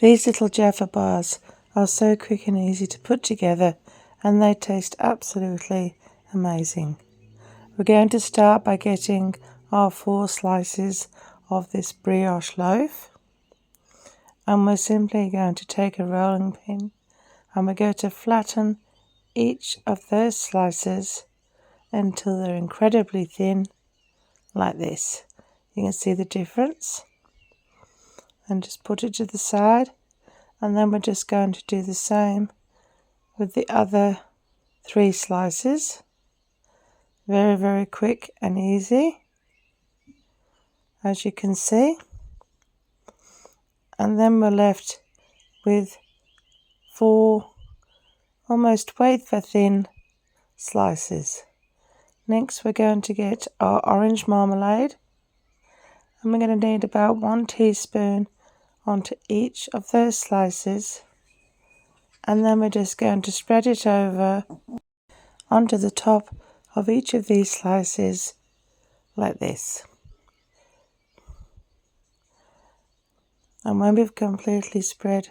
These little Jaffa bars are so quick and easy to put together, and they taste absolutely amazing. We're going to start by getting our 4 slices of this brioche loaf, and we're simply going to take a rolling pin and we're going to flatten each of those slices until they're incredibly thin, like this. You can see the difference, and just put it to the side, and then we're just going to do the same with the other 3 slices. Very, very quick and easy, as you can see. And then we're left with 4 almost wafer thin slices. Next we're going to get our orange marmalade, and we're going to need about 1 teaspoon onto each of those slices, and then we're just going to spread it over onto the top of each of these slices like this. And when we've completely spread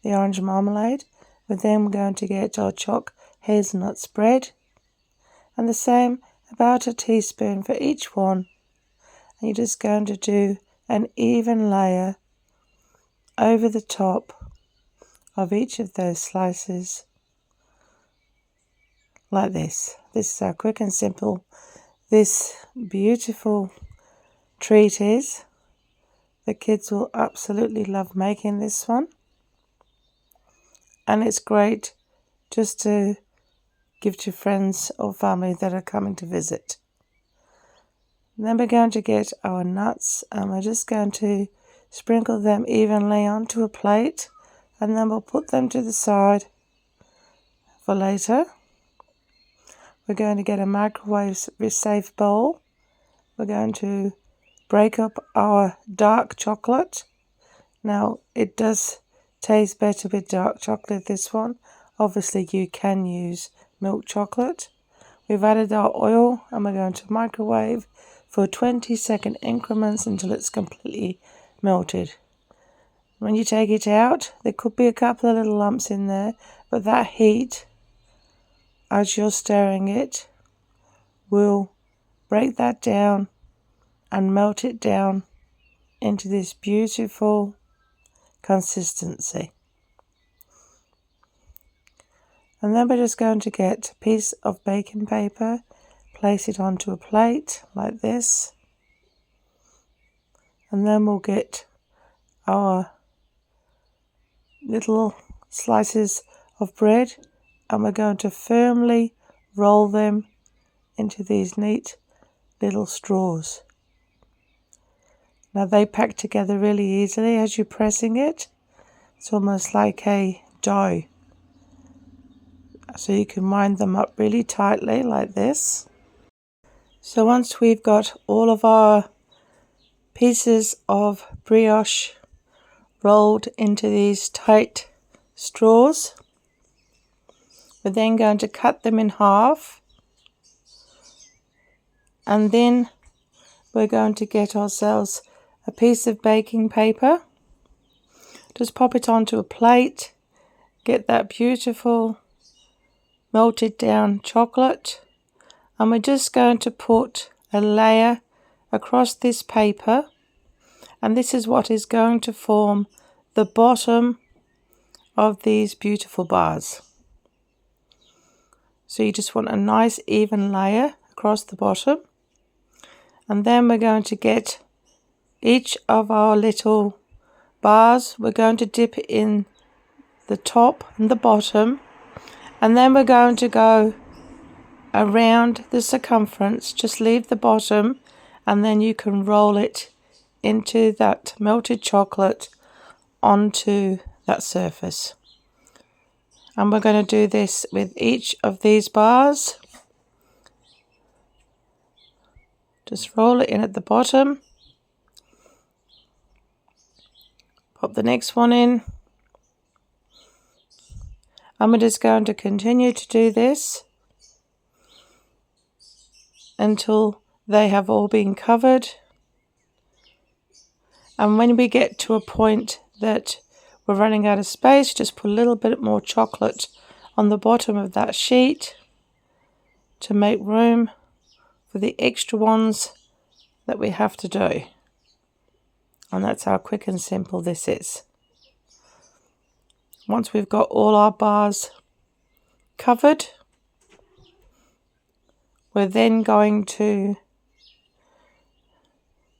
the orange marmalade, we're then going to get our choc hazelnut spread, and the same, about a teaspoon for each one. And you're just going to do an even layer over the top of each of those slices like this. This is how quick and simple this beautiful treat is. The kids will absolutely love making this one, and it's great just to give to friends or family that are coming to visit. And then we're going to get our nuts, and we're just going to sprinkle them evenly onto a plate, and then we'll put them to the side for later. We're going to get a microwave safe bowl. We're going to break up our dark chocolate. Now it does taste better with dark chocolate, this one. Obviously you can use milk chocolate. We've added our oil, and we're going to microwave for 20-second increments until it's completely melted. When you take it out, there could be a couple of little lumps in there, but that heat, as you're stirring it, will break that down and melt it down into this beautiful consistency. And then we're just going to get a piece of baking paper, place it onto a plate like this, and then we'll get our little slices of bread, and we're going to firmly roll them into these neat little straws. Now they pack together really easily as you're pressing it. It's almost like a dough. So you can wind them up really tightly like this. So once we've got all of our pieces of brioche rolled into these tight straws, we're then going to cut them in half, and then we're going to get ourselves a piece of baking paper. Just pop it onto a plate, get that beautiful melted down chocolate, and we're just going to put a layer across this paper, and this is what is going to form the bottom of these beautiful bars. So you just want a nice even layer across the bottom, and then we're going to get each of our little bars, we're going to dip it in the top and the bottom, and then we're going to go around the circumference. Just leave the bottom, and then you can roll it into that melted chocolate onto that surface. And we're going to do this with each of these bars. Just roll it in at the bottom, pop the next one in, and we're just going to continue to do this until they have all been covered. And when we get to a point that we're running out of space, just put a little bit more chocolate on the bottom of that sheet to make room for the extra ones that we have to do. And that's how quick and simple this is. Once we've got all our bars covered, we're then going to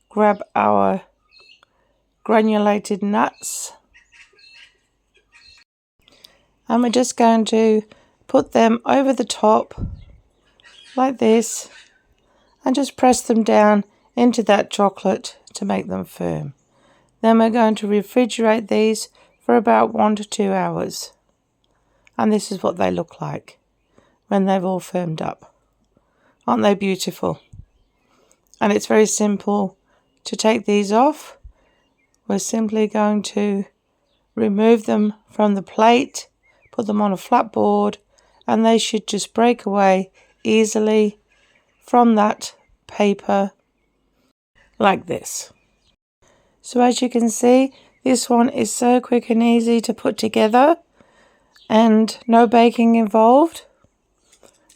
grab our granulated nuts, and we're just going to put them over the top like this and just press them down into that chocolate to make them firm. Then we're going to refrigerate these for about 1 to 2 hours. And this is what they look like when they've all firmed up. Aren't they beautiful? And it's very simple to take these off. We're simply going to remove them from the plate, put them on a flat board, and they should just break away easily from that paper like this. So as you can see, this one is so quick and easy to put together and no baking involved.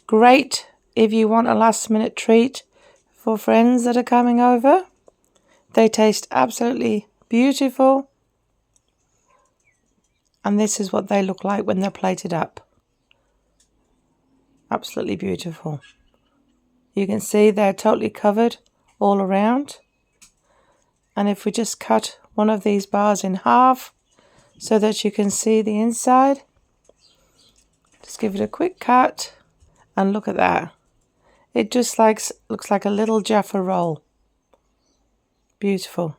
Great if you want a last minute treat for friends that are coming over. They taste absolutely beautiful. And this is what they look like when they're plated up. Absolutely beautiful. You can see they're totally covered all around. And if we just cut one of these bars in half so that you can see the inside, just give it a quick cut and look at that. It just looks like a little Jaffa roll. Beautiful.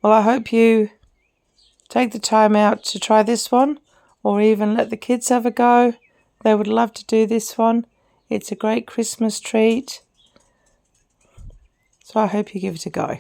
Well, I hope you take the time out to try this one, or even let the kids have a go. They would love to do this one. It's a great Christmas treat. So I hope you give it a go.